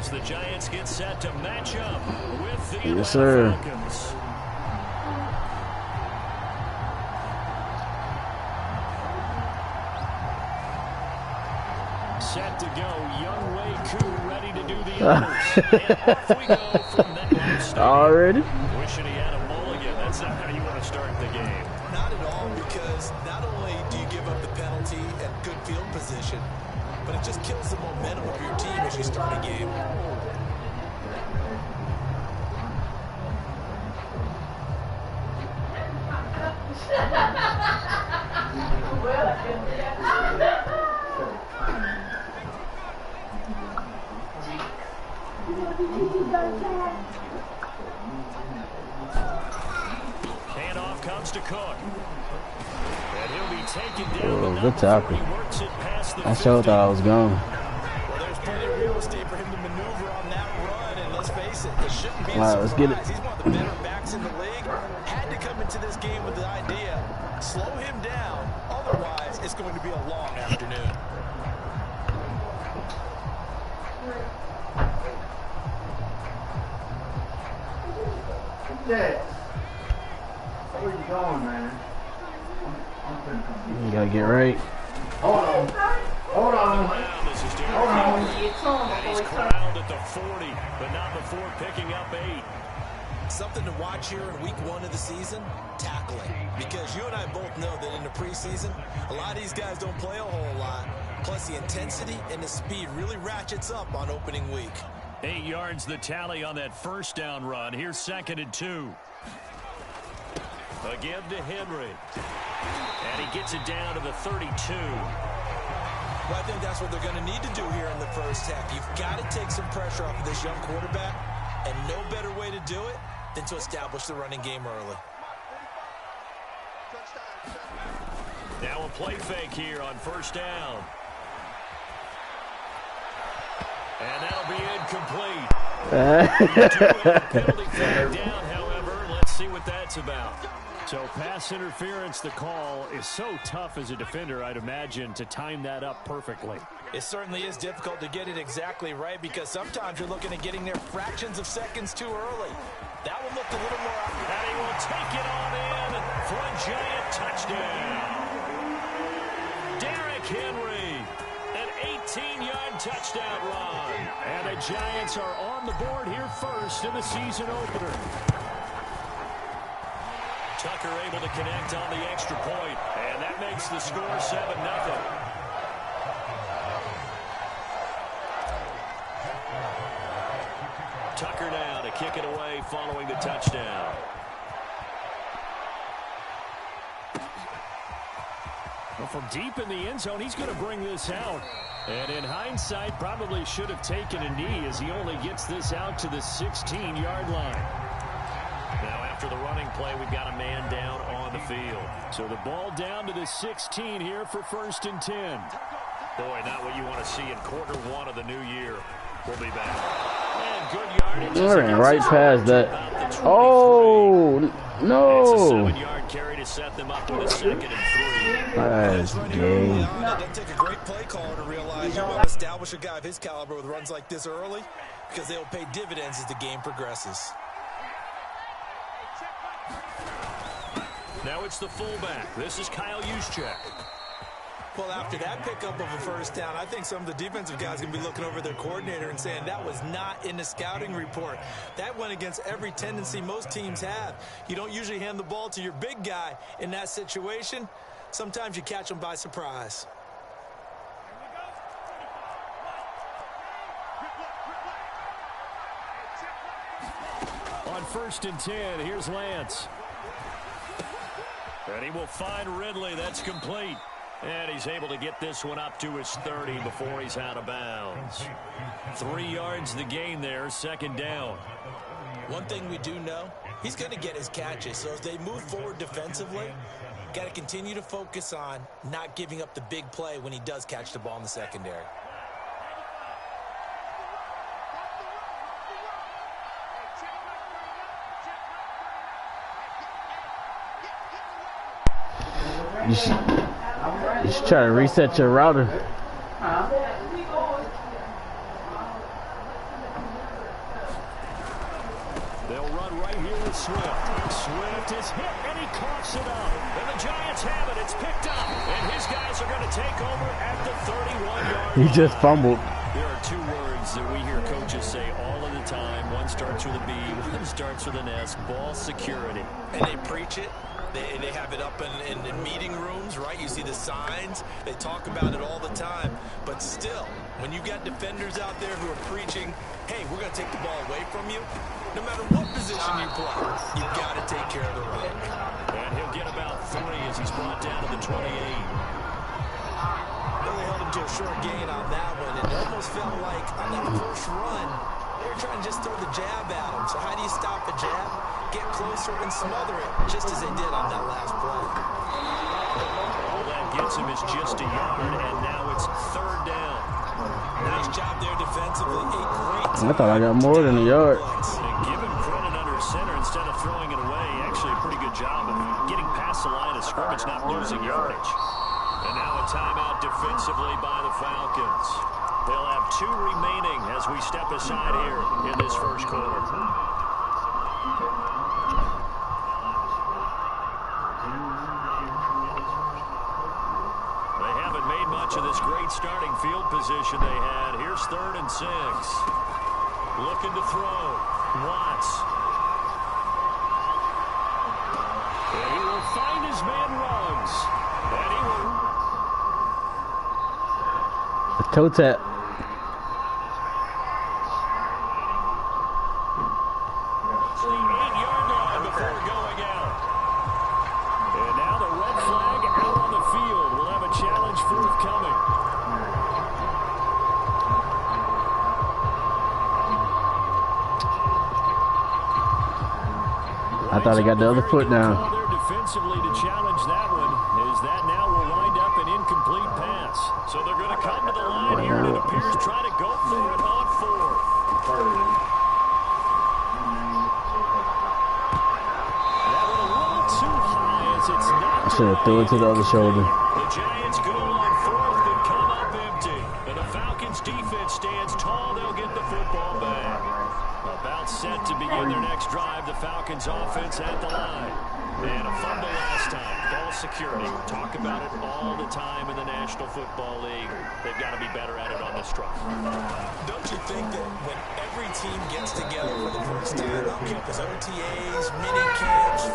as the Giants get set to match up with the yes, Atlanta Falcons. Set to go, Young Wei Koo ready to do the honors. And off we go from MetLife Stadium. Already? Wishing he had a mulligan. That's not how you want to start the game. Not at all, because not only do you give up the penalty and good field position, but it just kills the momentum of your team as you start a game. Handoff comes to Cook. And he'll be taken down. Good tackle. I sure thought I was gone. Well, there's plenty of real estate for him to maneuver on that run, and let's face it, it shouldn't be a surprise. Let's get it. He's one of the better backs in the league. Had to come into this game with the idea, slow him down, otherwise it's going to be a long afternoon. Where you going, man? You gotta get right. Hold on. Hold on. This is Hold on. and he's corralled at the 40, but not before picking up 8. Something to watch here in week 1 of the season, tackling. Because you and I both know that in the preseason, a lot of these guys don't play a whole lot. Plus the intensity and the speed really ratchets up on opening week. 8 yards the tally on that first down run. Here's 2nd and 2. A give to Henry. And he gets it down to the 32. Well, I think that's what they're going to need to do here in the first half. You've got to take some pressure off of this young quarterback, and no better way to do it than to establish the running game early. Now a play fake here on first down. And that'll be incomplete. Penalty flag down, however. Let's see what that's about. So pass interference, the call is so tough as a defender, I'd imagine, to time that up perfectly. It certainly is difficult to get it exactly right because sometimes you're looking at getting there fractions of seconds too early. That one looked a little more... And he will take it on in for a Giant touchdown. Derrick Henry, an 18-yard touchdown run. And the Giants are on the board here first in the season opener. Tucker able to connect on the extra point, and that makes the score 7-0. Tucker now to kick it away following the touchdown. Well, from deep in the end zone, he's going to bring this out. And in hindsight, probably should have taken a knee as he only gets this out to the 16-yard line. Now, after the running play, we've got a man down on the field. So the ball down to the 16 here for 1st and 10. Boy, not what you want to see in quarter 1 of the new year. We'll be back. And good yardage. Right past that. Oh, no. It's a 7-yard carry to set them up with a 2nd and 3. That's gay. It doesn't take a great play caller to realize you want to establish a guy of his caliber with runs like this early because they'll pay dividends as the game progresses. Now it's the fullback. This is Kyle Juszczyk. Well, after that pickup of a first down, I think some of the defensive guys are going to be looking over their coordinator and saying that was not in the scouting report. That went against every tendency most teams have. You don't usually hand the ball to your big guy in that situation. Sometimes you catch them by surprise. On 1st and 10, here's Lance. And he will find Ridley. That's complete. And he's able to get this one up to his 30 before he's out of bounds. 3 yards the gain there, 2nd down. One thing we do know, he's going to get his catches. So as they move forward defensively, got to continue to focus on not giving up the big play when he does catch the ball in the secondary. You should try to reset your router. They'll run right here with Swift. Swift is hit, and he coughs it up. And the Giants have it. It's picked up. And his guys are going to take over at the 31-yard line. He just fumbled. There are two words that we hear coaches say all of the time. One starts with a B, one starts with an S. Ball security. And they preach it. They have it up in meeting rooms, right? You see the signs. They talk about it all the time. But still, when you got defenders out there who are preaching, hey, we're going to take the ball away from you, no matter what position you play, you've got to take care of the run. And he'll get about 3 as he's brought down to the 28. Really held him to a short gain on that one. It almost felt like on that first run, they were trying to just throw the jab at him. So how do you stop a jab? Get closer and smother it, just as they did on that last play. All that gets him is just a yard, and now it's 3rd down. Nice job there defensively. A great I thought I got more than a yard. And give him credit under center instead of throwing it away. Actually, a pretty good job of getting past the line of scrimmage, not losing yardage. And now a timeout defensively by the Falcons. They'll have 2 remaining as we step aside here in this first quarter. They haven't made much of this great starting field position they had. Here's 3rd and 6. Looking to throw. Watts. And he will find his man Ruggs. And he will. A toe tap. The 8-yard line before going out. And now the red flag out on the field. We'll have a challenge forthcoming. I thought he got the other foot down. Defensively to challenge that one, is that now will wind up an incomplete pass. So they're going to come to the line here, and it appears try to go for it on 4th. That one a little too high as it's not. I should have threw it to the other shoulder. The Giants go on 4th and come up empty. And the Falcons defense stands tall. They'll get the football back. About set to begin their next drive. The Falcons offense at the line. And a fumble last time. Ball security. Talk about it all the time in the National Football League. They've got to be better at it on this drive. Don't you think that when every team gets together for the first time, I don't care if it's OTAs, mini camps,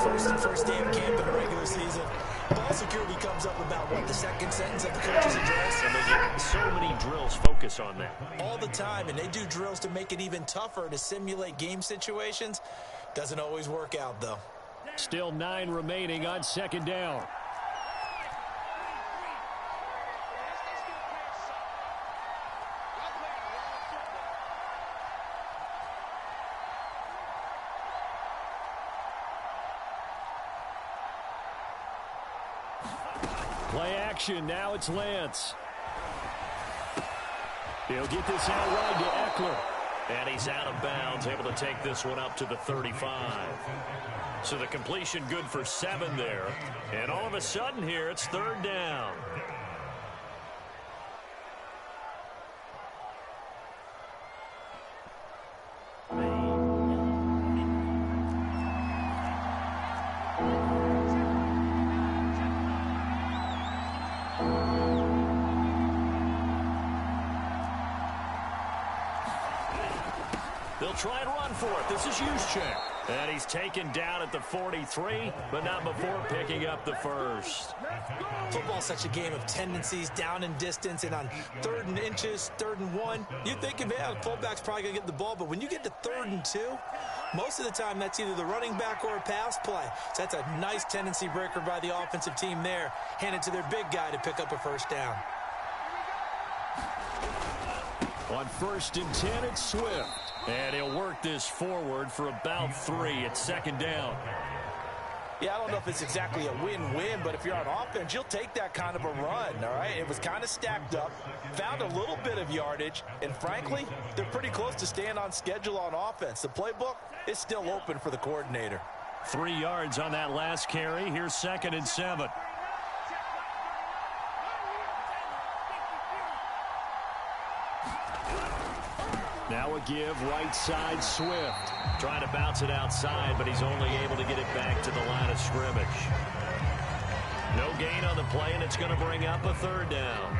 first day of camp in the regular season, ball security comes up about, what, the second sentence of the coach's address? And they get so many drills focus on that. All the time, and they do drills to make it even tougher to simulate game situations. Doesn't always work out, though. Still 9 remaining on 2nd down. Play action. Now it's Lance. He'll get this out wide to Eckler. And he's out of bounds, able to take this one up to the 35. So the completion good for 7 there. And all of a sudden here, it's 3rd down. They'll try and run for it. This is Juszczyk. And he's taken down at the 43, but not before picking up the first. Football's such a game of tendencies, down in distance, and on 3rd and inches, 3rd and 1, you think, man, the fullback's probably going to get the ball, but when you get to 3rd and 2, most of the time that's either the running back or a pass play. So that's a nice tendency breaker by the offensive team there, handed to their big guy to pick up a first down. On 1st and 10, it's Swift. And he'll work this forward for about 3 at 2nd down. Yeah, I don't know if it's exactly a win-win, but if you're on offense, you'll take that kind of a run, all right? It was kind of stacked up, found a little bit of yardage, and frankly, they're pretty close to staying on schedule on offense. The playbook is still open for the coordinator. 3 yards on that last carry. Here's 2nd and 7. Now a give right side Swift. Trying to bounce it outside, but he's only able to get it back to the line of scrimmage. No gain on the play, and it's going to bring up a third down.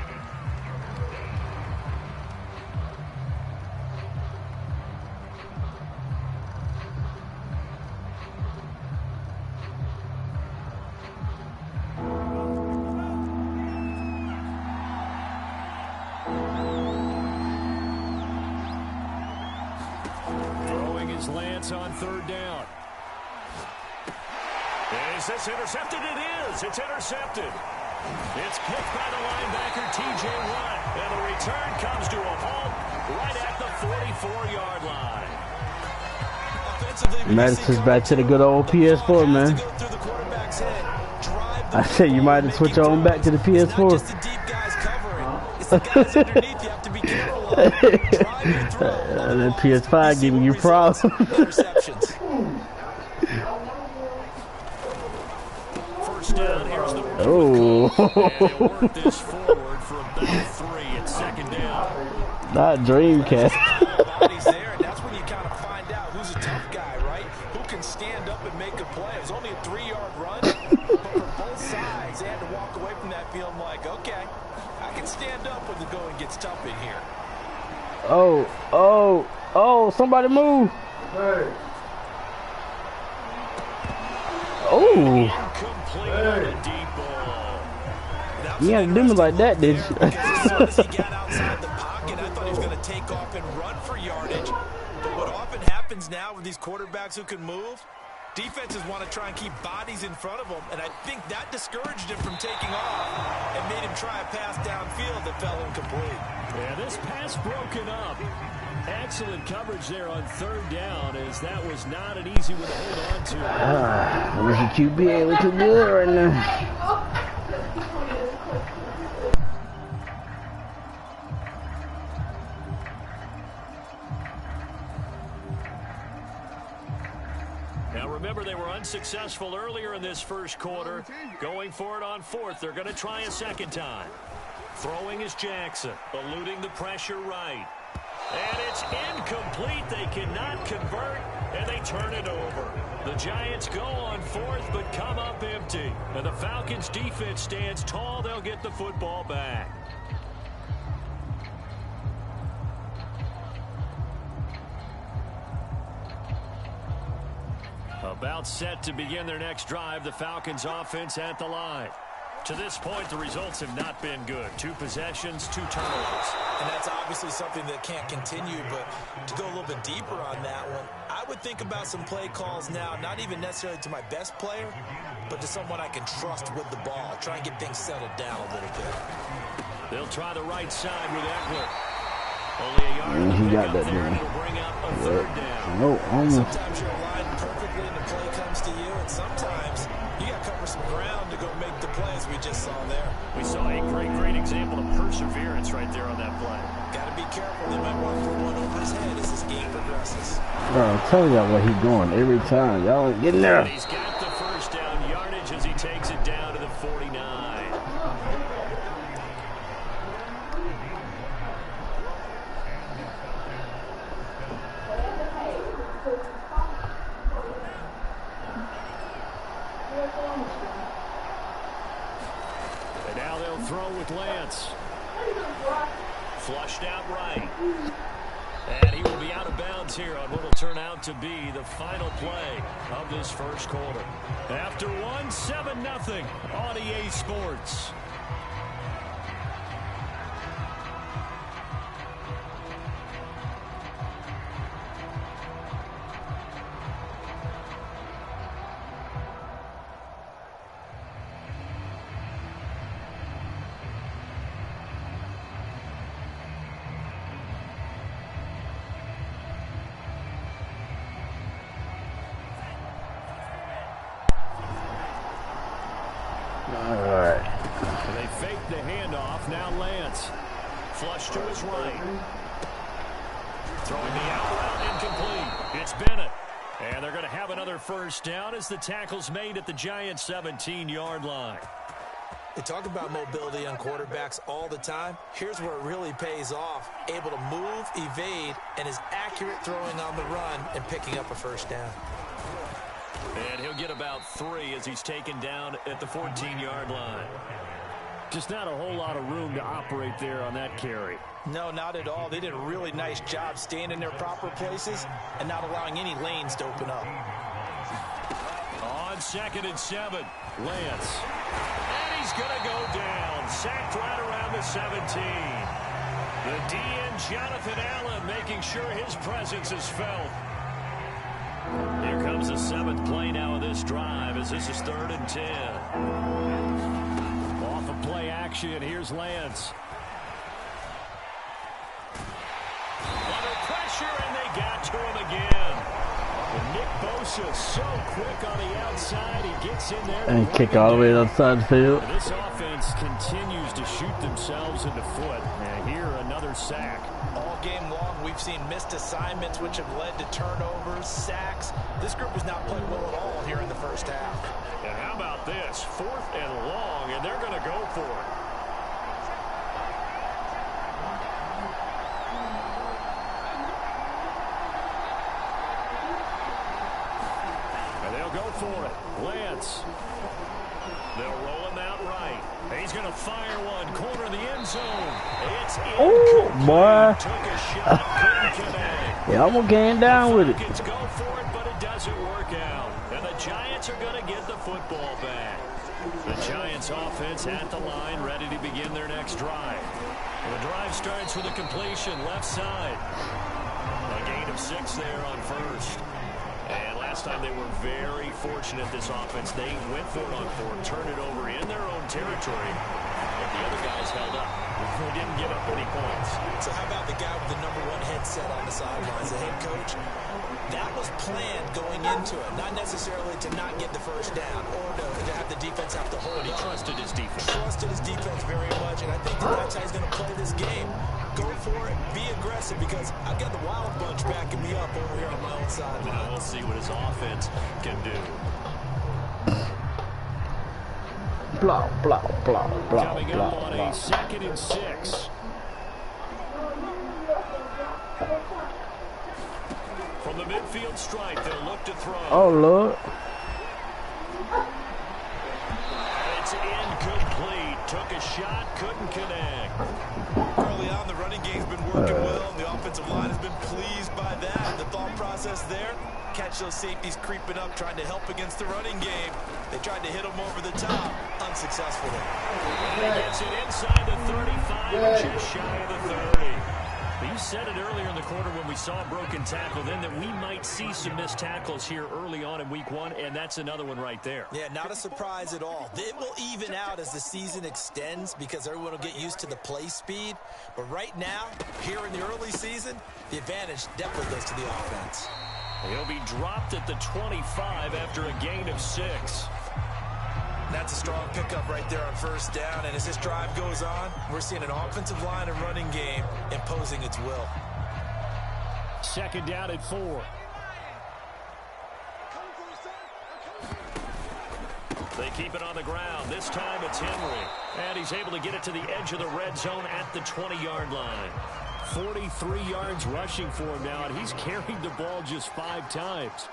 Lance on third down. Is this intercepted? It is. It's intercepted. It's picked by the linebacker, T.J. Watt. And the return comes to a halt right at the 44-yard line. Madison's back to the good old PS4, man. I said you might have switched on back to the PS4. That PS5 giving you problems. First down, here's the oh. work this forward for about 3 at second down. Not Dreamcast. Bodies there, and that's when you kind of find out who's a tough guy, right? Who can stand up and make a play. It was only a 3-yard run, but for both sides, they had to walk away from that field like, okay, I can stand up when the going gets tough in here. Oh, somebody move. Hey. Oh. Incomplete on a deep ball. You had to do me like that, did you? As soon as he got outside the pocket, I thought he was going to take off and run for yardage. But what often happens now with these quarterbacks who can move, defenses want to try and keep bodies in front of them, and I think that discouraged him from taking off and made him try a pass downfield that fell incomplete. Yeah, this pass broken up. Excellent coverage there on third down, as that was not an easy one to hold on to. I wish the QB ain't looking good right now. Now remember, they were unsuccessful earlier in this first quarter. Going for it on fourth. They're going to try a second time. Throwing is Jackson, eluding the pressure right. And it's incomplete. They cannot convert, and they turn it over. The Giants go on fourth, but come up empty. And the Falcons' defense stands tall. They'll get the football back. About set to begin their next drive, the Falcons offense at the line. To this point, the results have not been good. 2 possessions, 2 turnovers. And that's obviously something that can't continue, but to go a little bit deeper on that one, I would think about some play calls now, not even necessarily to my best player, but to someone I can trust with the ball. Try and get things settled down a little bit. They'll try the right side with Eckler. Only a yard in the he got pickup that there, and down. it'll bring up a third down. No, almost. Sometimes you're aligned perfectly and the play comes to you, and sometimes you got to cover some ground to go make the plays we just saw there. We saw a great example of perseverance right there on that play. Got to be careful. They might want to throw one over his head as this game progresses. Bro, I'm telling y'all where he's going every time. Y'all ain't getting there. And he's got the first down yardage as he takes it down to the 49. And now they'll throw with Lance. Flushed out right. And he will be out of bounds here on what will turn out to be the final play of this first quarter. After one, 7-0 on EA Sports. They fake the handoff. Now Lance. Flush to his right. Throwing the out route incomplete. It's Bennett. And they're going to have another first down as the tackle's made at the Giants' 17-yard line. They talk about mobility on quarterbacks all the time. Here's where it really pays off. Able to move, evade, and is accurate throwing on the run and picking up a first down. And he'll get about 3 as he's taken down at the 14-yard line. Just not a whole lot of room to operate there on that carry. No, not at all. They did a really nice job staying in their proper places and not allowing any lanes to open up. On 2nd and 7, Lance. And he's going to go down. Sacked right around the 17. The DN, Jonathan Allen, making sure his presence is felt. Here comes the 7th play now of this drive as this is 3rd and 10. Off of play action, here's Lance. Under pressure, and they got to him again. And Nick Bosa so quick on the outside, he gets in there. And kick all the way outside the field. And this offense continues to shoot themselves in the foot. And here, another sack. All game long, we've seen missed assignments, which have led to turnovers, sacks. This group has not played well at all here in the first half. And how about this? 4th and long, and they're going to go for it. And they'll go for it. Lance. They'll roll him out right. He's going to fire one. Corner of the end zone. It's oh, boy. Took a shot. Couldn't connect. Yeah, I'm getting down with it. Falcons go for it, but it doesn't work out. And the Giants are going to get the football back. The Giants offense at the line, ready to begin their next drive. The drive starts with a completion left side. A gain of 6 there on 1st. And last time they were very fortunate, this offense. They went for it on 4, turned it over in their own territory. But the other guys held up. They didn't give up any points. So how about the guy with the #1 headset on the sidelines, the head coach? That was planned going into it, not necessarily to not get the first down or to have the defense have to hold. He trusted his defense. Trusted his defense very much, and I think that's how he's going to play this game. Go for it, be aggressive, because I've got the wild bunch backing me up over here on my own side. Now we'll see what his offense can do. Blah, blah, blah, blah, Coming blah, up on blah. a 2nd and 6. From the midfield stripe, they'll look to throw. Oh, Lord. It's incomplete. Took a shot, couldn't connect. Early on, the running game's been working well, and the offensive line has been pleased by that. The thought process there, catch those safeties creeping up, trying to help against the running game. They tried to hit them over the top, unsuccessfully. And he gets it inside the 35, just shy of the 30. But you said it earlier in the quarter when we saw a broken tackle then that we might see some missed tackles here early on in week 1, and that's another one right there. Yeah, not a surprise at all. It will even out as the season extends because everyone will get used to the play speed. But right now, here in the early season, the advantage definitely goes to the offense. He'll be dropped at the 25 after a gain of 6. That's a strong pickup right there on 1st down. And as this drive goes on, we're seeing an offensive line and running game imposing its will. 2nd down at 4. They keep it on the ground. This time it's Henry. And he's able to get it to the edge of the red zone at the 20-yard line. 43 yards rushing for him now, and he's carried the ball just 5 times.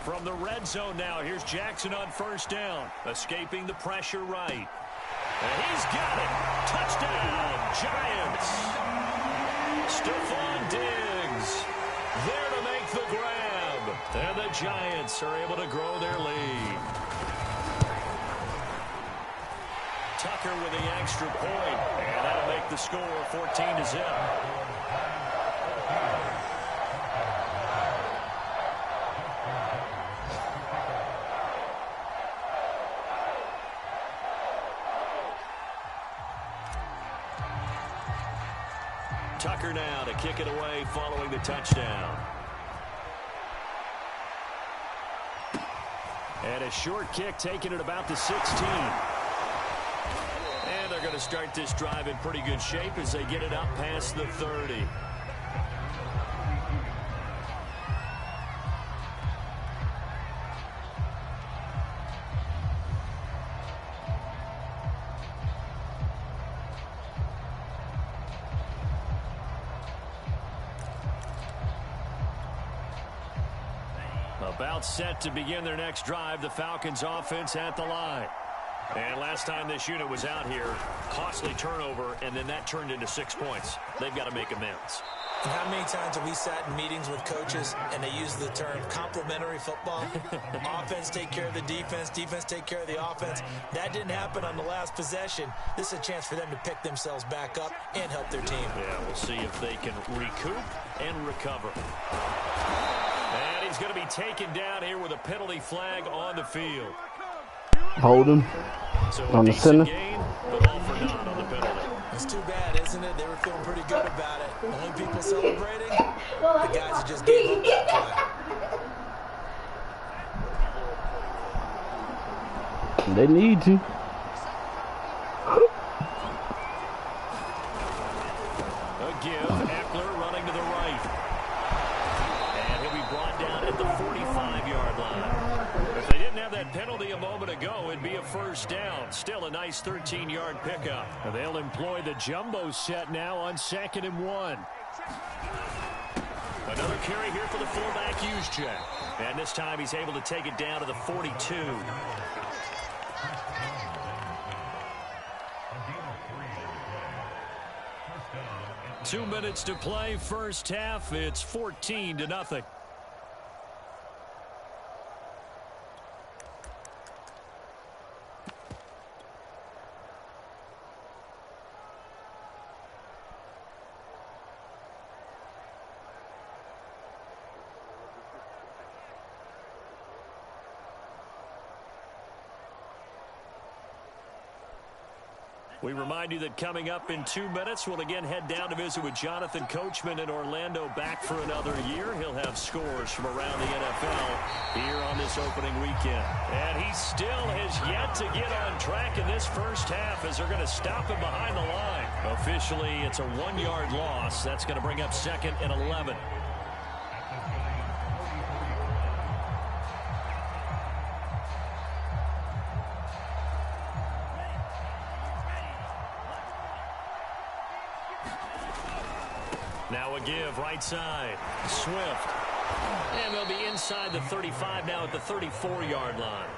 From the red zone now, here's Jackson on 1st down, escaping the pressure right. And he's got it. Touchdown, Giants. Stephon Diggs there to make the grab. And the Giants are able to grow their lead. Tucker with the extra point, and that'll make the score 14-0. Tucker now to kick it away following the touchdown. And a short kick taken at about the 16. And they're going to start this drive in pretty good shape as they get it up past the 30. About set to begin their next drive, the Falcons offense at the line. And last time this unit was out here, costly turnover, and then that turned into 6 points. They've got to make amends. And how many times have we sat in meetings with coaches and they use the term complementary football? Offense take care of the defense, defense take care of the offense. That didn't happen on the last possession. This is a chance for them to pick themselves back up and help their team. Yeah, we'll see if they can recoup and recover. And he's going to be taken down here with a penalty flag on the field. Hold him So on the center. Gain, but all for naught on the penalty. It's too bad, isn't it? They were feeling pretty good about it. The only people celebrating, the guys who just gave up that play. They need to. A give, Eckler running to the right. And he'll be brought down at the 45-yard line. If they didn't have that penalty a moment ago, it'd be a first down. Still a nice 13-yard pickup. And they'll employ the jumbo set now on 2nd and 1. Another carry here for the fullback Juszczyk. And this time he's able to take it down to the 42. 2 minutes to play, first half. It's 14-0. We remind you that coming up in 2 minutes, we'll again head down to visit with Jonathan Coachman in Orlando, back for another year. He'll have scores from around the NFL here on this opening weekend. And he still has yet to get on track in this first half as they're going to stop him behind the line. Officially, it's a 1-yard loss. That's going to bring up 2nd and 11. Now a give, right side. Swift. And they'll be inside the 35 now at the 34-yard line.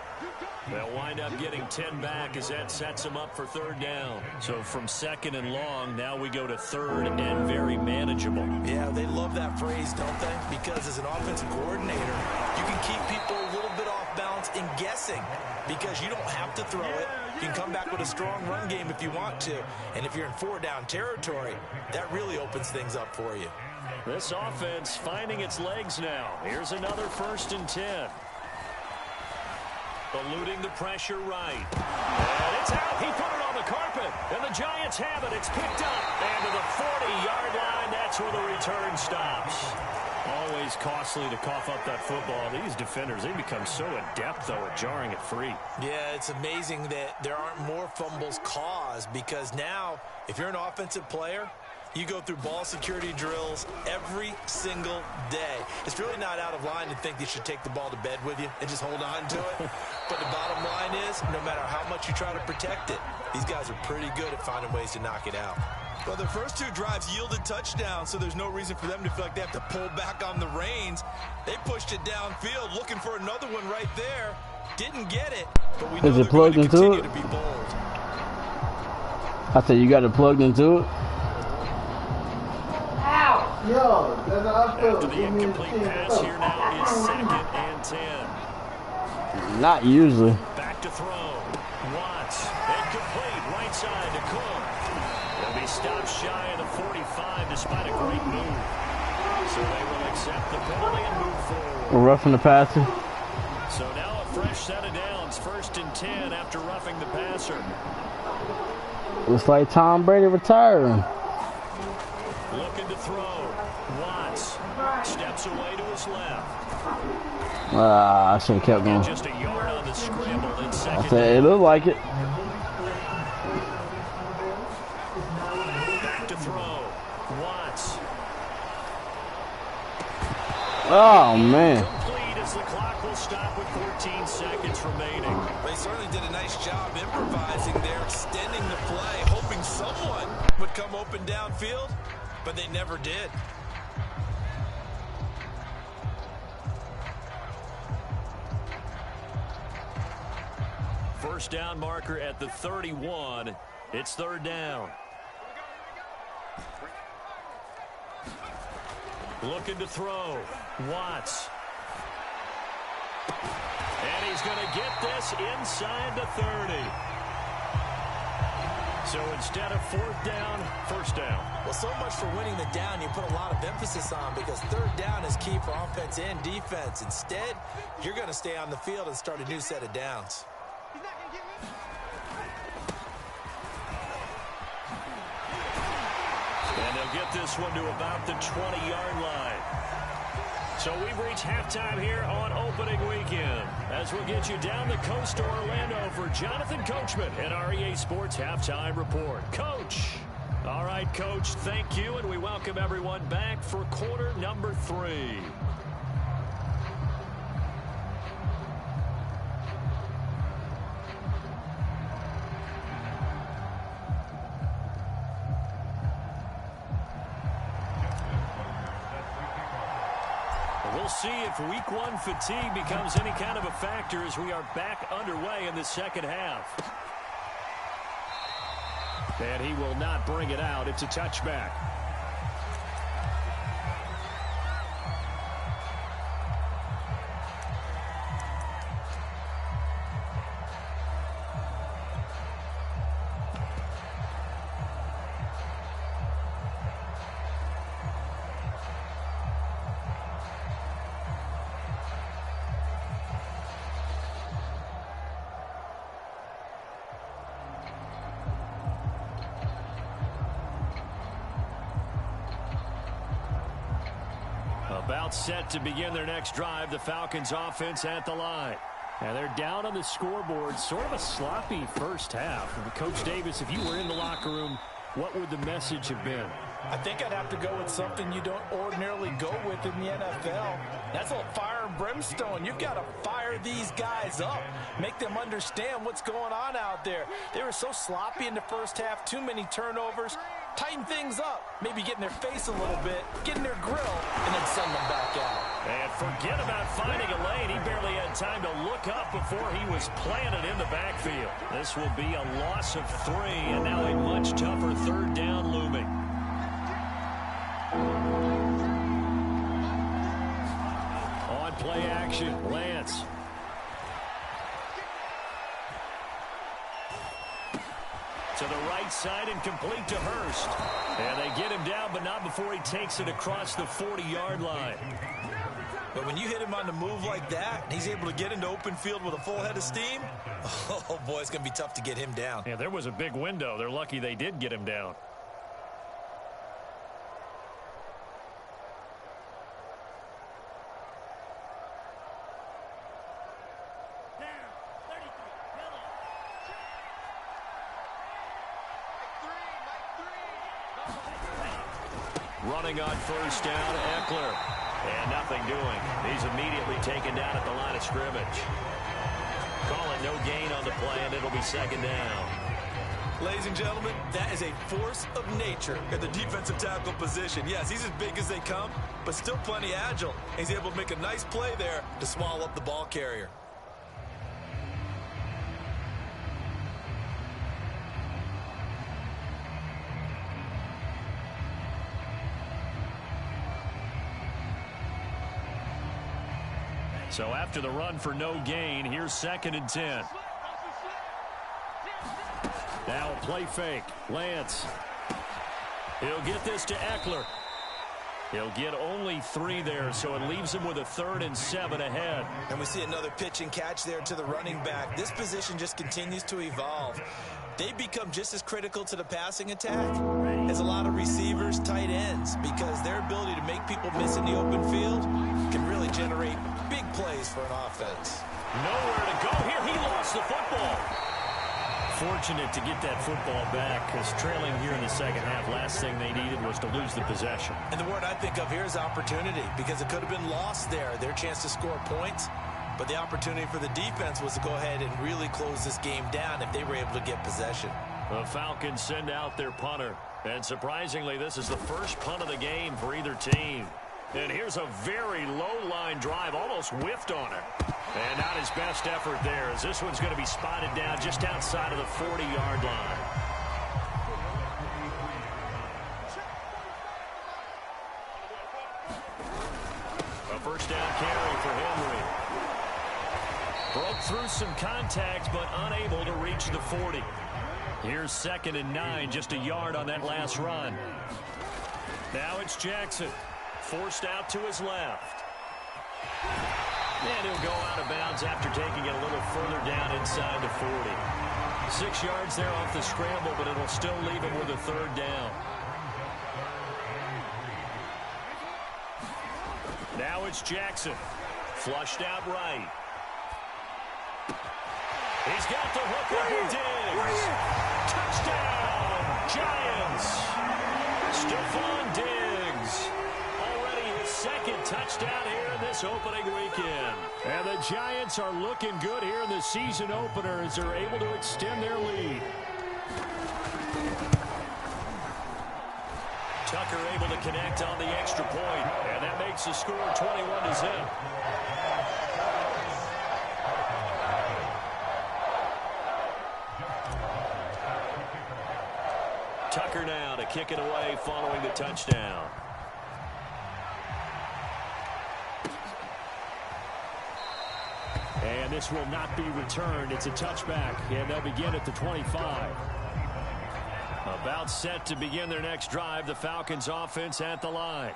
They'll wind up getting 10 back as that sets them up for 3rd down. So from 2nd and long, now we go to 3rd and very manageable. Yeah, they love that phrase, don't they? Because as an offensive coordinator, you can keep people a little bit off balance in guessing because you don't have to throw it. You can come back with a strong run game if you want to. And if you're in 4-down territory, that really opens things up for you. This offense finding its legs now. Here's another 1st and 10. Eluding the pressure right. And it's out. He put it on the carpet. And the Giants have it. It's picked up. And to the 40-yard line, that's where the return stops. Always costly to cough up that football. These defenders, they become so adept, though, at jarring it free. Yeah, it's amazing that there aren't more fumbles caused because now, if you're an offensive player, you go through ball security drills every single day. It's really not out of line to think you should take the ball to bed with you and just hold on to it. But the bottom line is, no matter how much you try to protect it, these guys are pretty good at finding ways to knock it out. Well, their first 2 drives yielded touchdowns, so there's no reason for them to feel like they have to pull back on the reins. They pushed it downfield, looking for another one right there. Didn't get it, but we know they're going to continue to be bold. I said you got it plugged into it. Yo, that's how I feel. After the incomplete pass, here now is 2nd and 10. Not usually. Back to throw. Watts. Incomplete. Right side to Cook. They'll be stopped shy of the 45 despite a great move. So they will accept the penalty and move forward. Roughing the passer. So now a fresh set of downs. 1st and 10 after roughing the passer. Looks like Tom Brady retiring. Looking to throw. Watts steps away to his left. I should have kept going. Just a yard on the scramble in second. I said it looked like it. Back to throw. Watts. Oh, man. Complete as the clock will stop with 14 seconds remaining. They certainly did a nice job improvising there, extending the play, hoping someone would come open downfield, but they never did. First down marker at the 31. It's third down. Looking to throw. Watts. And he's going to get this inside the 30. So instead of fourth down, first down. Well, so much for winning the down you put a lot of emphasis on, because third down is key for offense and defense. Instead, you're going to stay on the field and start a new set of downs. And they'll get this one to about the 20-yard line. So we've reached halftime here on opening weekend, as we'll get you down the coast to Orlando for Jonathan Coachman and our EA Sports Halftime Report. Coach. All right, Coach, thank you, and we welcome everyone back for quarter number 3. We'll see if week 1 fatigue becomes any kind of a factor as we are back underway in the second half. And he will not bring it out. It's a touchback. About set to begin their next drive, the Falcons offense at the line. And they're down on the scoreboard, sort of a sloppy first half. Coach Davis, if you were in the locker room, what would the message have been? I think I'd have to go with something you don't ordinarily go with in the NFL. That's a little fire and brimstone. You've got to fire these guys up. Make them understand what's going on out there. They were so sloppy in the first half, too many turnovers. Tighten things up. Maybe get in their face a little bit, get in their grill, and then send them back out. And forget about finding a lane. He barely had time to look up before he was planted in the backfield. This will be a loss of 3, and now a much tougher third down looming. On play action, Lance. To the right side and complete to Hurst. And they get him down, but not before he takes it across the 40-yard line. But when you hit him on the move like that, and he's able to get into open field with a full head of steam, oh boy, it's going to be tough to get him down. Yeah, there was a big window. They're lucky they did get him down. Running on first down, Eckler. And nothing doing. He's immediately taken down at the line of scrimmage. Call it no gain on the play, and it'll be second down. Ladies and gentlemen, that is a force of nature at the defensive tackle position. Yes, he's as big as they come, but still plenty agile. He's able to make a nice play there to swallow up the ball carrier. So after the run for no gain, here's 2nd and 10. Now a play fake. Lance. He'll get this to Eckler. He'll get only 3 there, so it leaves him with a 3rd and 7 ahead. And we see another pitch and catch there to the running back. This position just continues to evolve. They become just as critical to the passing attack is a lot of receivers, tight ends, because their ability to make people miss in the open field can really generate big plays for an offense. Nowhere to go here. He lost the football. Fortunate to get that football back, because trailing here in the second half, last thing they needed was to lose the possession. And the word I think of here is opportunity, because it could have been lost there, their chance to score points. But the opportunity for the defense was to go ahead and really close this game down if they were able to get possession. The Falcons send out their punter. And surprisingly, this is the first punt of the game for either team. And here's a very low-line drive, almost whiffed on it. And not his best effort there, as this one's going to be spotted down just outside of the 40-yard line. A first down carry for Henry. Broke through some contact, but unable to reach the 40. Here's 2nd and 9, just a yard on that last run. Now it's Jackson, forced out to his left. And he'll go out of bounds after taking it a little further down inside the 40. 6 yards there off the scramble, but it'll still leave him with a 3rd down. Now it's Jackson, flushed out right. He's got the hook over Diggs. Touchdown, Giants. Stephon Diggs. Already his 2nd touchdown here in this opening weekend. And the Giants are looking good here in the season opener as they're able to extend their lead. Tucker able to connect on the extra point, and that makes the score 21-0. Tucker now to kick it away following the touchdown. And this will not be returned. It's a touchback, and they'll begin at the 25. About set to begin their next drive, the Falcons offense at the line.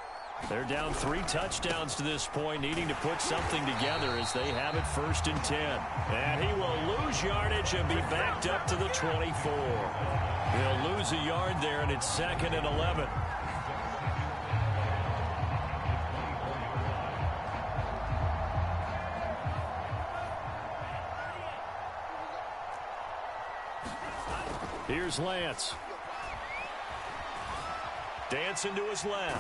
They're down 3 touchdowns to this point, needing to put something together as they have it 1st and 10. And he will lose yardage and be backed up to the 24. He'll lose a yard there, and it's 2nd and 11. Here's Lance. Dancing to his left.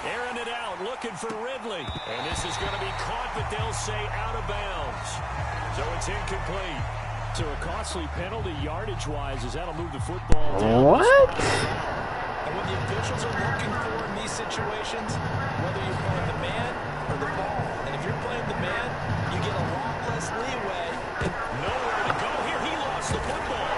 Airing it out, looking for Ridley. And this is going to be caught, but they'll say out of bounds. So it's incomplete. So a costly penalty yardage-wise, as that'll move the football down. What? And what the officials are looking for in these situations, whether you're playing the man or the ball. And if you're playing the man, you get a lot less leeway. And nowhere to go here. He lost the football.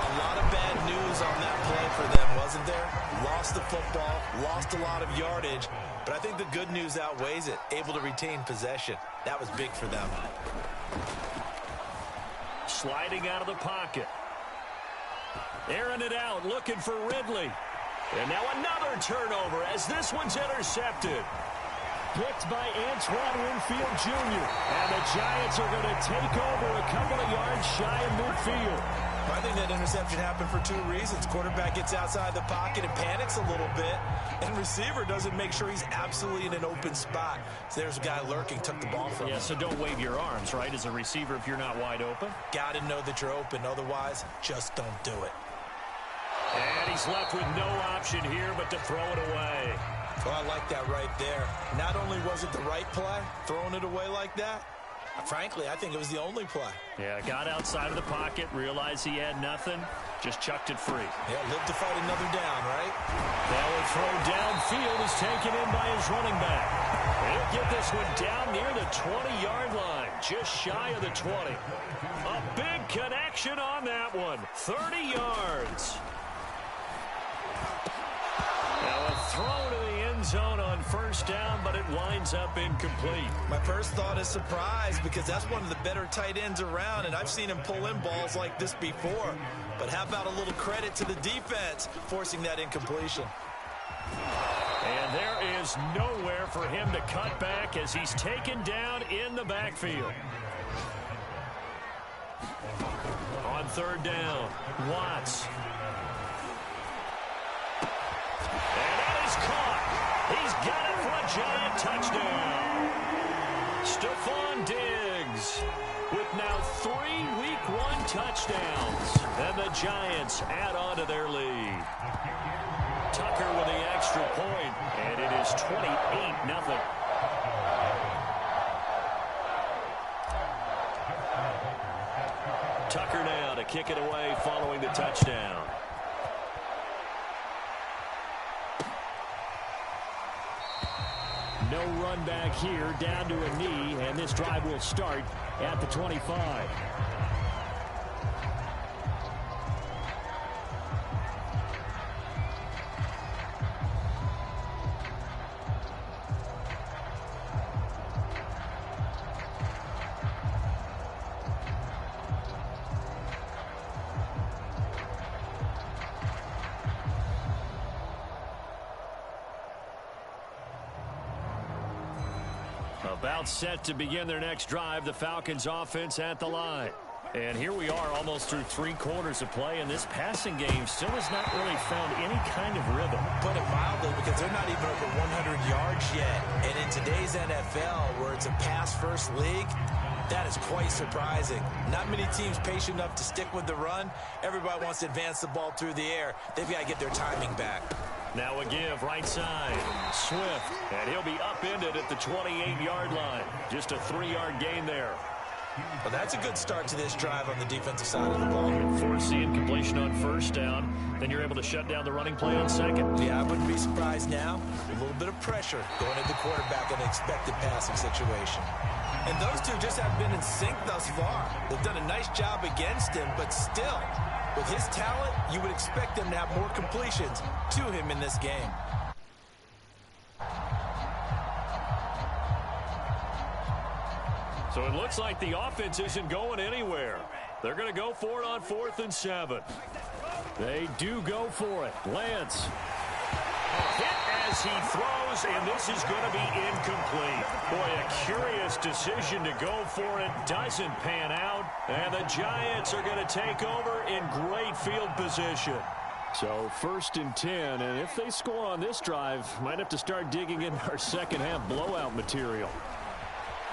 A lot of bad news on that play for them, wasn't there? Lost the football, lost a lot of yardage. But I think the good news outweighs it. Able to retain possession. That was big for them. Sliding out of the pocket. Airing it out, looking for Ridley. And now another turnover as this one's intercepted. Picked by Antoine Winfield Jr. And the Giants are going to take over a couple of yards shy of midfield. I think that interception happened for 2 reasons. Quarterback gets outside the pocket and panics a little bit. And receiver doesn't make sure he's absolutely in an open spot. So there's a guy lurking, took the ball from him. Yeah, so don't wave your arms, right, as a receiver if you're not wide open. Got to know that you're open. Otherwise, just don't do it. And he's left with no option here but to throw it away. Well, I like that right there. Not only was it the right play, throwing it away like that, frankly, I think it was the only play. Yeah, got outside of the pocket, realized he had nothing, just chucked it free. Yeah, lived to fight another down, right? Now a throw downfield is taken in by his running back. He'll get this one down near the 20-yard line, just shy of the 20. A big connection on that one, 30 yards. Now a throw to the end zone on first down, but it winds up incomplete. My first thought is surprise, because that's one of the better tight ends around, and I've seen him pull in balls like this before. But how about a little credit to the defense forcing that incompletion? And there is nowhere for him to cut back as he's taken down in the backfield. On third down, Watts. He's caught. He's got it for a Giant touchdown. Stephon Diggs with now 3 Week 1 touchdowns. And the Giants add on to their lead. Tucker with the extra point, and it is 28-0. Tucker now to kick it away following the touchdown. No run back here, down to a knee, and this drive will start at the 25. About set to begin their next drive, the Falcons offense at the line. And here we are almost through 3 quarters of play, and this passing game still has not really found any kind of rhythm. Put it mildly, because they're not even over 100 yards yet. And in today's NFL, where it's a pass-first league, that is quite surprising. Not many teams patient enough to stick with the run. Everybody wants to advance the ball through the air. They've got to get their timing back. Now a give right side. Swift, and he'll be upended at the 28-yard line. Just a 3-yard gain there. Well, that's a good start to this drive on the defensive side of the ball. Force the incompletion on first down. Then you're able to shut down the running play on second. Yeah, I wouldn't be surprised now. A little bit of pressure going at the quarterback in an expected passing situation. And those two just haven't been in sync thus far. They've done a nice job against him, but still, with his talent, you would expect them to have more completions to him in this game. So it looks like the offense isn't going anywhere. They're going to go for it on 4th and 7. They do go for it. Lance. Hit as he throws, and this is going to be incomplete. Boy, a curious decision to go for it. Doesn't pan out, and the Giants are going to take over in great field position. So 1st and 10, and if they score on this drive, might have to start digging in our second half blowout material.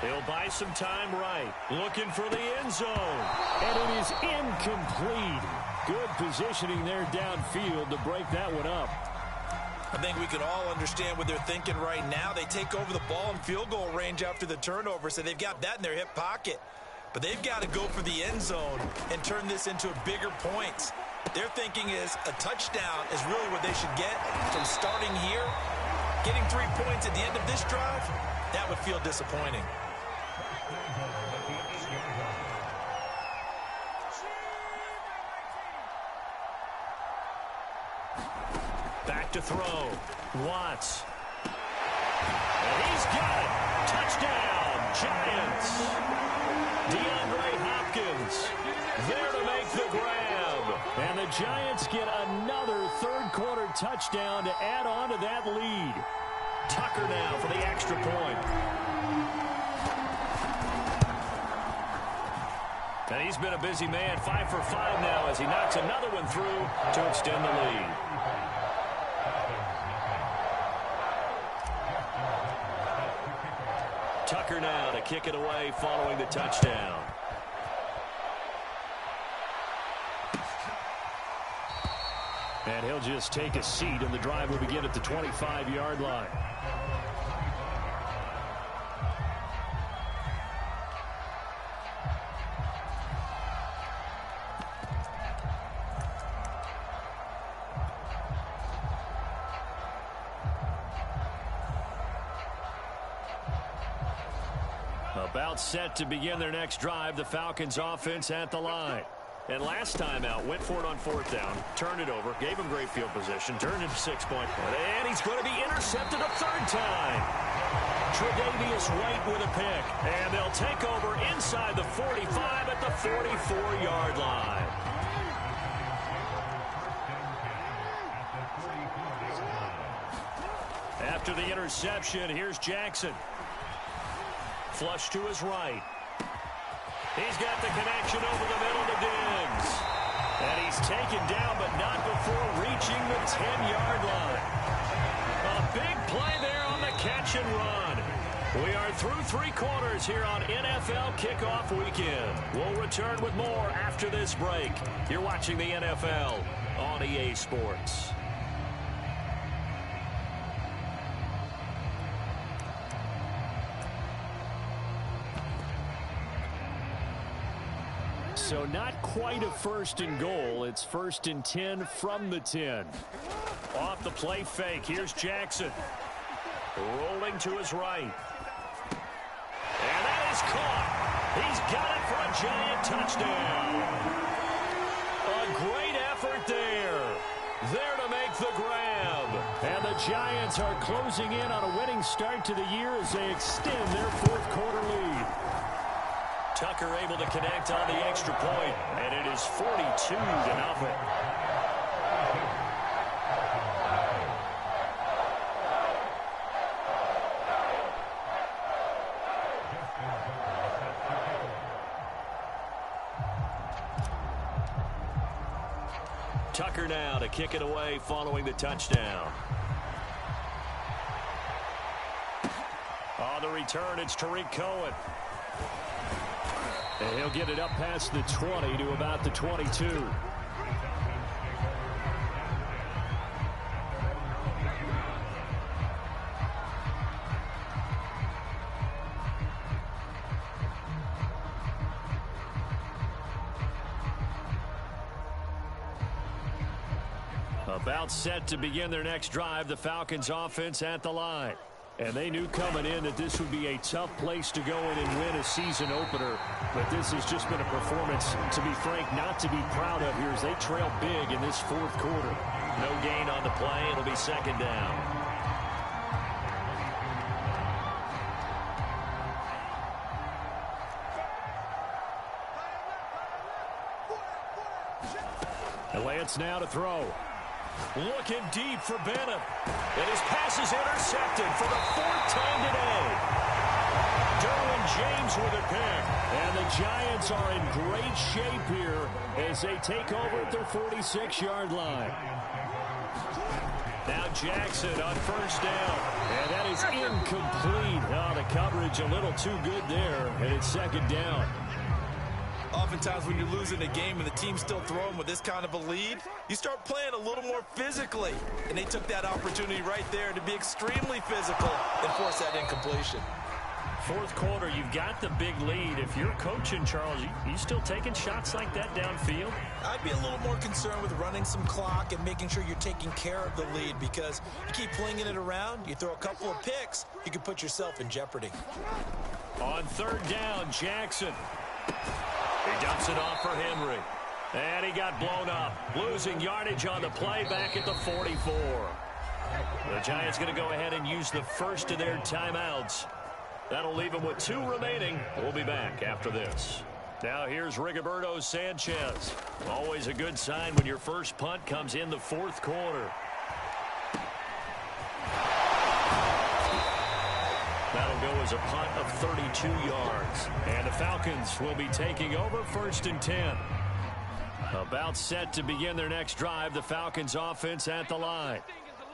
He'll buy some time right. Looking for the end zone. And it is incomplete. Good positioning there downfield to break that one up. I think we can all understand what they're thinking right now. They take over the ball in field goal range after the turnover, so they've got that in their hip pocket. But they've got to go for the end zone and turn this into a bigger points. Their thinking is a touchdown is really what they should get from starting here. Getting 3 points at the end of this drive, that would feel disappointing. Back to throw. Watts. And he's got it. Touchdown, Giants. DeAndre Hopkins there to make the grab. And the Giants get another third-quarter touchdown to add on to that lead. Tucker now for the extra point. And he's been a busy man, 5 for 5 now as he knocks another one through to extend the lead. Tucker now to kick it away following the touchdown. And he'll just take a seat, and the drive will begin at the 25-yard line. About set to begin their next drive, the Falcons offense at the line. And last time out, went for it on 4th down, turned it over, gave him great field position, turned it to 6-point. And he's going to be intercepted a 3rd time. Tre'Davious White with a pick. And they'll take over inside the 45 at the 44-yard line. After the interception, here's Jackson. Flush to his right. He's got the connection over the middle to Diggs. And he's taken down, but not before reaching the 10-yard line. A big play there on the catch and run. We are through 3 quarters here on NFL Kickoff Weekend. We'll return with more after this break. You're watching the NFL on EA Sports. So not quite a 1st and goal. It's 1st and 10 from the 10. Off the play fake. Here's Jackson. Rolling to his right. And that is caught. He's got it for a Giant touchdown. A great effort there. There to make the grab. And the Giants are closing in on a winning start to the year as they extend their 4th quarter lead. Tucker able to connect on the extra point, and it is 42-0. Tucker now to kick it away following the touchdown. On the return, it's Tariq Cohen. And he'll get it up past the 20 to about the 22. About set to begin their next drive, the Falcons offense at the line. And they knew coming in that this would be a tough place to go in and win a season opener. But this has just been a performance, to be frank, not to be proud of here as they trail big in this 4th quarter. No gain on the play. It'll be 2nd down. And Lance now to throw. Looking deep for Bennett. And his pass is intercepted for the 4th time today. Derwin James with a pick. And the Giants are in great shape here as they take over at their 46-yard line. Now Jackson on 1st down. And that is incomplete. Oh, the coverage a little too good there. And it's 2nd down. Oftentimes when you're losing a game and the team's still throwing with this kind of a lead, you start playing a little more physically. And they took that opportunity right there to be extremely physical and force that incompletion. 4th quarter, you've got the big lead. If you're coaching, Charles, you still taking shots like that downfield? I'd be a little more concerned with running some clock and making sure you're taking care of the lead, because you keep flinging it around, you throw a couple of picks, you can put yourself in jeopardy. On 3rd down, Jackson. He dumps it off for Henry. And he got blown up. Losing yardage on the play back at the 44. The Giants going to go ahead and use the first of their timeouts. That'll leave them with 2 remaining. We'll be back after this. Now here's Rigoberto Sanchez. Always a good sign when your first punt comes in the 4th quarter. That'll go as a punt of 32 yards. And the Falcons will be taking over 1st and 10. About set to begin their next drive, the Falcons offense at the line.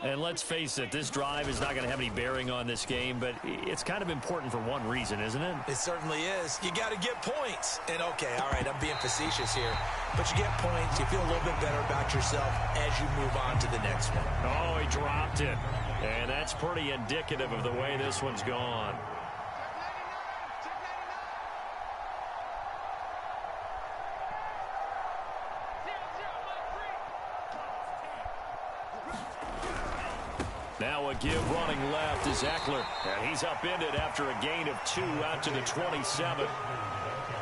And let's face it, this drive is not going to have any bearing on this game, but it's kind of important for one reason, isn't it? It certainly is. You got to get points. And, okay, all right, I'm being facetious here. But you get points, you feel a little bit better about yourself as you move on to the next one. Oh, he dropped it. And that's pretty indicative of the way this one's gone. Now a give running left is Eckler. And he's upended after a gain of 2 out to the 27.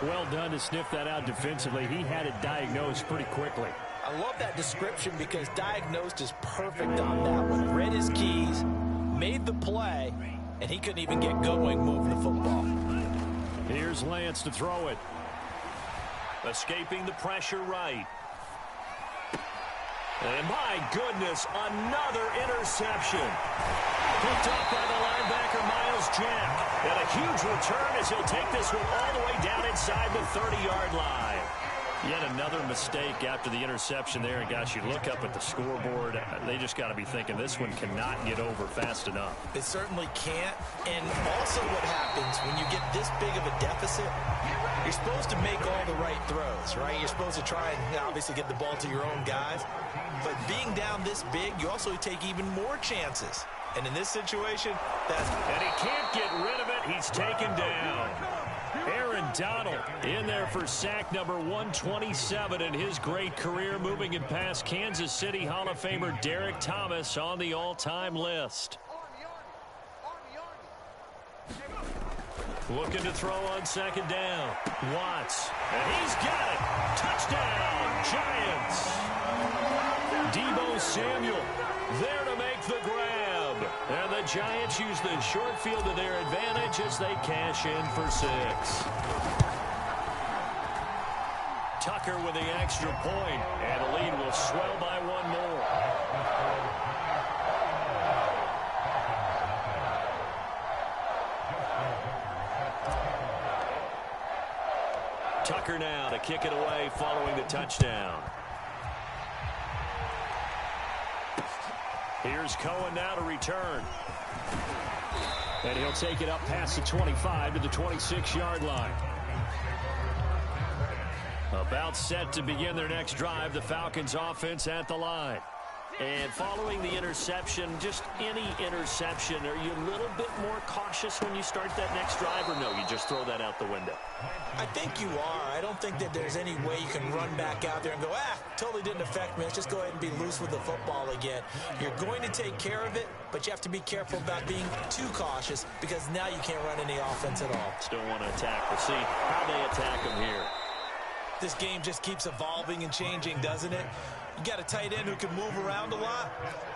Well done to sniff that out defensively. He had it diagnosed pretty quickly. I love that description because diagnosed is perfect on that one. Read his keys, made the play, and he couldn't even get going moving the football. Here's Lance to throw it. Escaping the pressure right. And my goodness, another interception. Picked up by the linebacker, Miles Jack. And a huge return as he'll take this one all the way down inside the 30-yard line. Yet another mistake after the interception there. And, gosh, you look up at the scoreboard. They just got to be thinking this one cannot get over fast enough. It certainly can't. And also what happens when you get this big of a deficit, you're supposed to make all the right throws, right? You're supposed to try and obviously get the ball to your own guys. But being down this big, you also take even more chances. And in this situation, and he can't get rid of it. He's taken down. Aaron Donald in there for sack number 127 in his great career, moving it past Kansas City Hall of Famer Derek Thomas on the all-time list. Looking to throw on second down. Watts. And he's got it. Touchdown, Giants. Deebo Samuel there to make the grab. And the Giants use the short field to their advantage as they cash in for 6. Tucker with the extra point, and the lead will swell by 1 more. Tucker now to kick it away following the touchdown. Here's Cohen now to return. And he'll take it up past the 25 to the 26-yard line. About set to begin their next drive, the Falcons offense at the line. And following the interception, just any interception, are you a little bit more cautious when you start that next drive, or no, you just throw that out the window? I think you are. I don't think that there's any way you can run back out there and go, totally didn't affect me. Let's just go ahead and be loose with the football again. You're going to take care of it, but you have to be careful about being too cautious because now you can't run any offense at all. Still want to attack. We'll see how they attack them here. This game just keeps evolving and changing, doesn't it? You got a tight end who can move around a lot,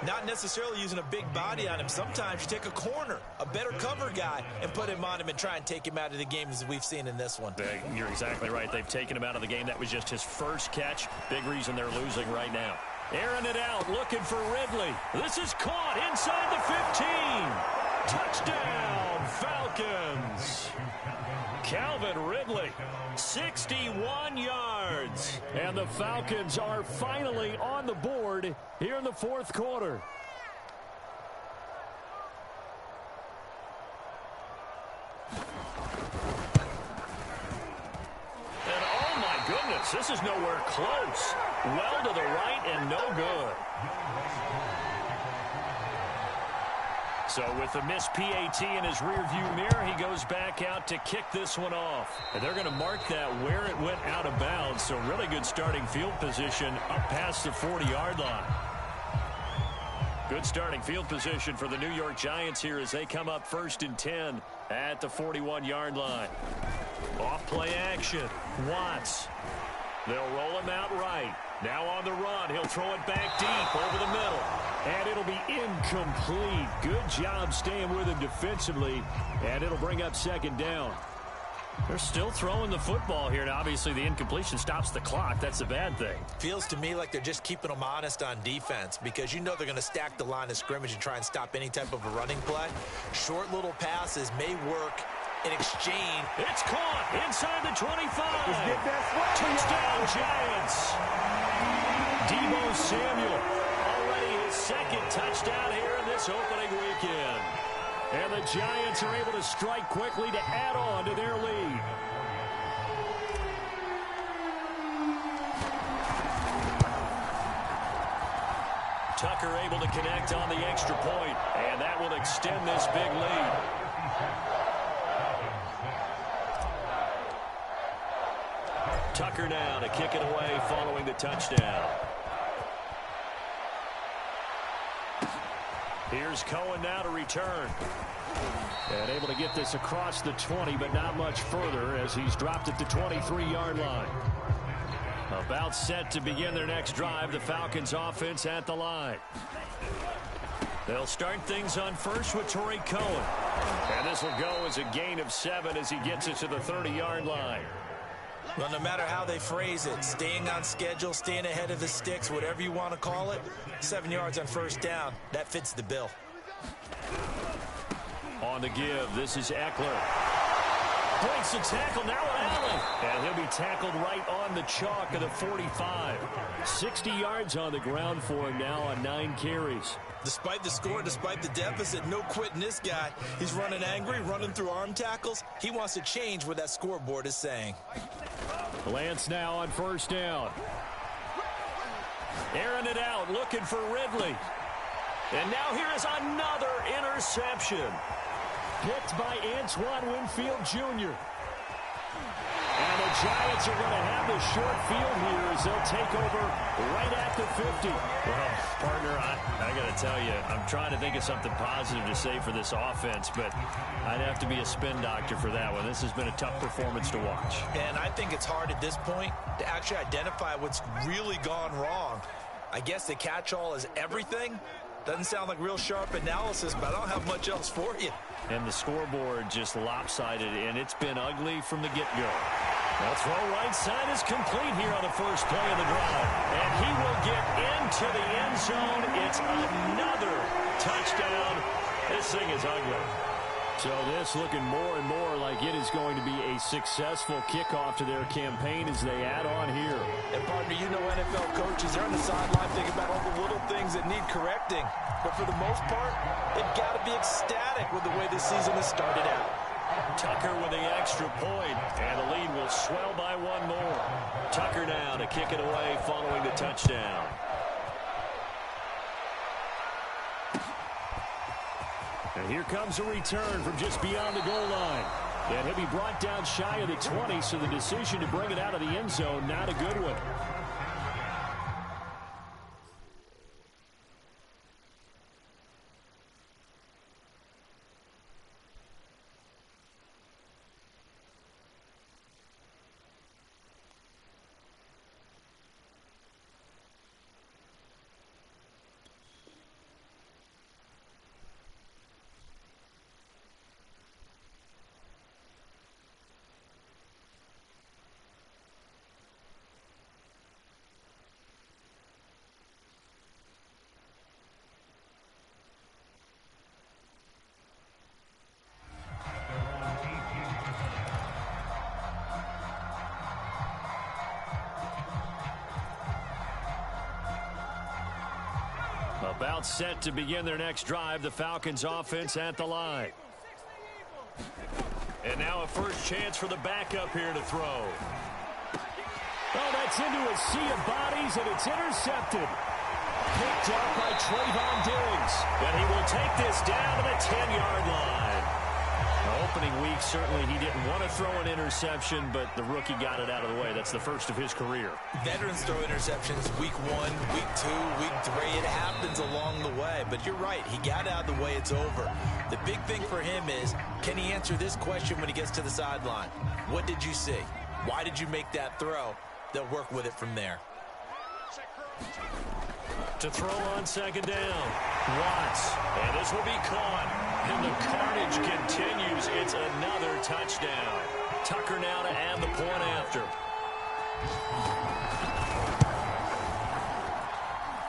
not necessarily using a big body on him. Sometimes you take a corner, a better cover guy, and put him on him and try and take him out of the game as we've seen in this one. You're exactly right. They've taken him out of the game. That was just his first catch. Big reason they're losing right now. Airing it out, looking for Ridley. This is caught inside the 15. Touchdown, Falcons. Calvin Ridley, 61 yards. And the Falcons are finally on the board here in the fourth quarter. And oh my goodness, this is nowhere close. Well to the right and no good. So with the missed PAT in his rearview mirror, he goes back out to kick this one off. And they're going to mark that where it went out of bounds. So really good starting field position up past the 40-yard line. Good starting field position for the New York Giants here as they come up 1st and 10 at the 41-yard line. Off play action. Watts. They'll roll him out right. Now on the run. He'll throw it back deep over the middle. And it'll be incomplete. Good job staying with him defensively. And it'll bring up 2nd down. They're still throwing the football here. Now, obviously, the incompletion stops the clock. That's a bad thing. Feels to me like they're just keeping them honest on defense because you know they're going to stack the line of scrimmage and try and stop any type of a running play. Short little passes may work in exchange. It's caught inside the 25. Touchdown, Giants. Deebo Samuel. Second touchdown here in this opening weekend. And the Giants are able to strike quickly to add on to their lead. Tucker able to connect on the extra point, and that will extend this big lead. Tucker now to kick it away following the touchdown. Here's Cohen now to return. And able to get this across the 20, but not much further as he's dropped at the 23-yard line. About set to begin their next drive, the Falcons offense at the line. They'll start things on first with Torrey Cohen. And this will go as a gain of 7 as he gets it to the 30-yard line. Well, no matter how they phrase it, staying on schedule, staying ahead of the sticks, whatever you want to call it, 7 yards on 1st down, that fits the bill. On the give, this is Eckler. Breaks the tackle, now Allen. And he'll be tackled right on the chalk of the 45. 60 yards on the ground for him now on 9 carries. Despite the score, despite the deficit, no quitting this guy. He's running angry, running through arm tackles. He wants to change what that scoreboard is saying. Lance now on first down. Airing it out, looking for Ridley. And now here is another interception. Picked by Antoine Winfield Jr. And the Giants are going to have the short field here as they'll take over right at the 50. Well, partner, I got to tell you, I'm trying to think of something positive to say for this offense, but I'd have to be a spin doctor for that one. This has been a tough performance to watch. And I think it's hard at this point to actually identify what's really gone wrong. I guess the catch-all is everything. Doesn't sound like real sharp analysis, but I don't have much else for you. And the scoreboard just lopsided, and it's been ugly from the get-go. That throw right side is complete here on the first play of the drive. And he will get into the end zone. It's another touchdown. This thing is ugly. So this looking more and more like it is going to be a successful kickoff to their campaign as they add on here. And partner, you know NFL coaches, they're on the sideline thinking about all the little things that need correcting. But for the most part, they've got to be ecstatic with the way this season has started out. Tucker with the extra point, and the lead will swell by one more. Tucker now to kick it away following the touchdown. And here comes a return from just beyond the goal line. And he'll be brought down shy of the 20, so the decision to bring it out of the end zone, not a good one. About set to begin their next drive, the Falcons offense at the line. And now a first chance for the backup here to throw. Oh, that's into a sea of bodies, and it's intercepted. Picked up by Trayvon Diggs. And he will take this down to the 10-yard line. Now, opening week, certainly he didn't want to throw an interception, but the rookie got it out of the way. That's the first of his career. Veterans throw interceptions week 1, week 2, week 3. It happens along the way. But you're right. He got out of the way. It's over. The big thing for him is, can he answer this question when he gets to the sideline? What did you see? Why did you make that throw? They'll work with it from there. To throw on second down. Watts. And this will be caught. And the carnage continues. It's another touchdown. Tucker now to add the point after.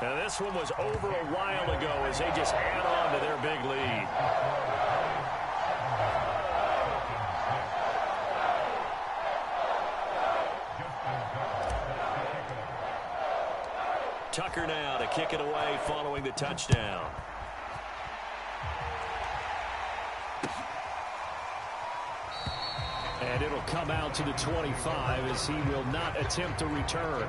Now this one was over a while ago as they just add on to their big lead. Tucker now to kick it away following the touchdown. And it'll come out to the 25 as he will not attempt to return.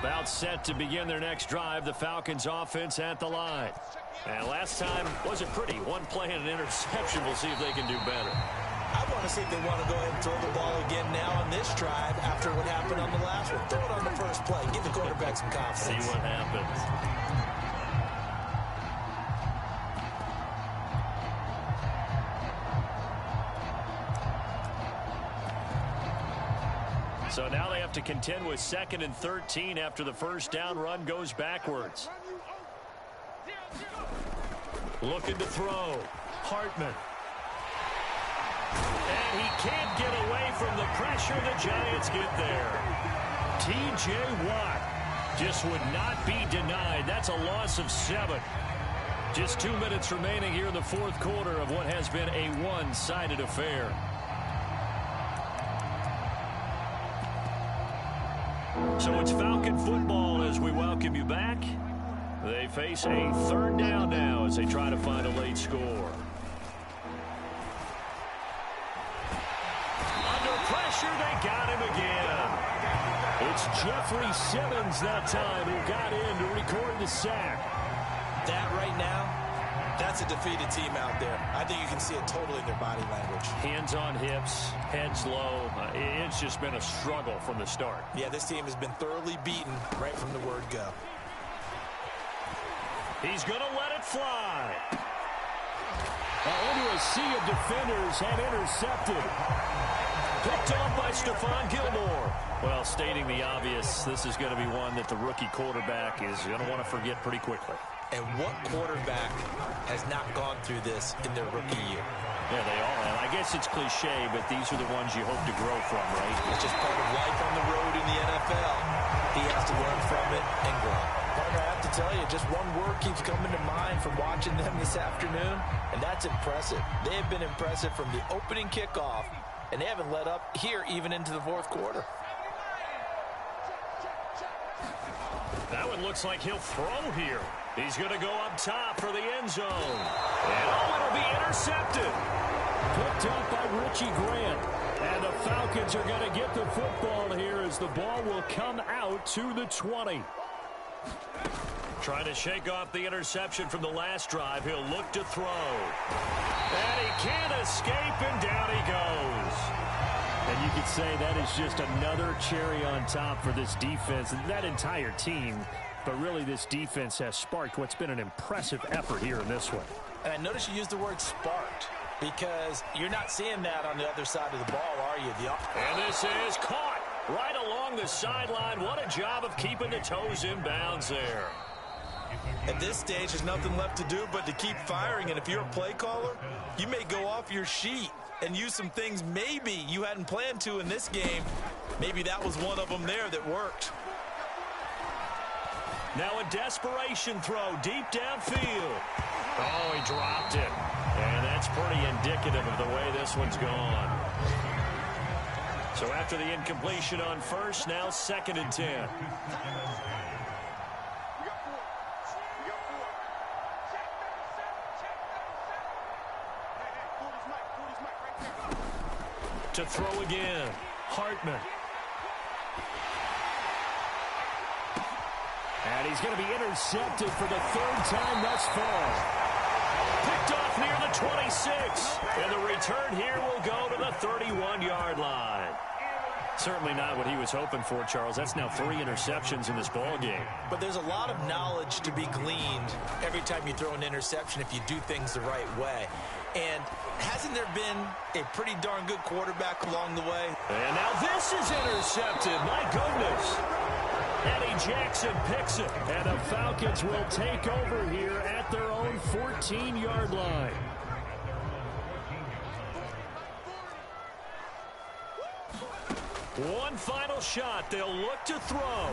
About set to begin their next drive, the Falcons offense at the line. And last time wasn't pretty. One play and an interception. We'll see if they can do better. I want to see if they want to go ahead and throw the ball again now on this drive after what happened on the last one. Throw it on the first play. Give the quarterback some confidence. See what happens. So now they have to contend with 2nd and 13 after the first down run goes backwards. Looking to throw. Hartman. And he can't get away from the pressure. The Giants get there. T.J. Watt just would not be denied. That's a loss of 7. Just 2 minutes remaining here in the fourth quarter of what has been a one-sided affair. So it's Falcon football as we welcome you back. They face a third down now as they try to find a late score. Under pressure, they got him again. It's Jeffrey Simmons that time who got in to record the sack. That right now, that's a defeated team out there. I think you can see it totally in their body language. Hands on hips, heads low. It's just been a struggle from the start. Yeah, this team has been thoroughly beaten right from the word go. He's going to let it fly. Into a sea of defenders and intercepted. Picked off by Stephon Gilmore. Well, stating the obvious, this is going to be one that the rookie quarterback is going to want to forget pretty quickly. And what quarterback has not gone through this in their rookie year? Yeah, they all have. I guess it's cliche, but these are the ones you hope to grow from, right? It's just part of life on the road in the NFL. He has to learn from it and grow. Partner, I have to tell you, just one word keeps coming to mind from watching them this afternoon, and that's impressive. They have been impressive from the opening kickoff, and they haven't let up here even into the fourth quarter. That one looks like he'll throw here. He's going to go up top for the end zone. And it'll be intercepted. Picked up by Richie Grant. And the Falcons are going to get the football here as the ball will come out to the 20. Trying to shake off the interception from the last drive. He'll look to throw. And he can't escape, and down he goes. And you could say that is just another cherry on top for this defense and that entire team. But really, this defense has sparked what's been an impressive effort here in this one. And I notice you use the word sparked because you're not seeing that on the other side of the ball, are you? And this is caught right along the sideline. What a job of keeping the toes in bounds there. At this stage, there's nothing left to do but to keep firing. And if you're a play caller, you may go off your sheet and use some things maybe you hadn't planned to in this game. Maybe that was one of them there that worked. Now a desperation throw deep downfield. Oh, he dropped it. And that's pretty indicative of the way this one's gone. So after the incompletion on first, now 2nd and 10. To throw again, Hartman. And he's going to be intercepted for the 3rd time thus far. Picked off near the 26. And the return here will go to the 31-yard line. Certainly not what he was hoping for, Charles. That's now 3 interceptions in this ball game. But there's a lot of knowledge to be gleaned every time you throw an interception if you do things the right way. And hasn't there been a pretty darn good quarterback along the way? And now this is intercepted. My goodness. Eddie Jackson picks it. And the Falcons will take over here at their own 14-yard line. One final shot. They'll look to throw.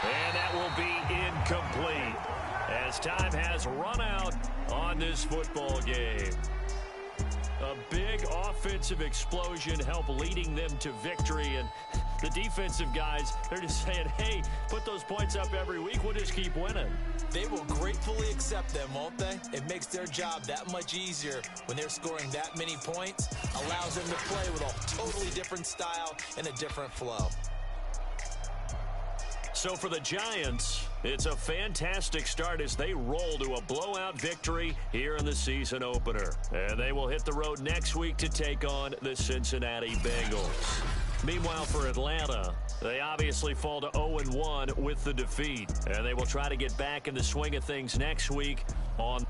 And that will be incomplete as time has run out on this football game. A big offensive explosion helped leading them to victory. And the defensive guys, they're just saying, hey, put those points up every week. We'll just keep winning. They will gratefully accept them, won't they? It makes their job that much easier when they're scoring that many points. Allows them to play with a totally different style and a different flow. So for the Giants, it's a fantastic start as they roll to a blowout victory here in the season opener. And they will hit the road next week to take on the Cincinnati Bengals. Meanwhile, for Atlanta, they obviously fall to 0-1 with the defeat. And they will try to get back in the swing of things next week on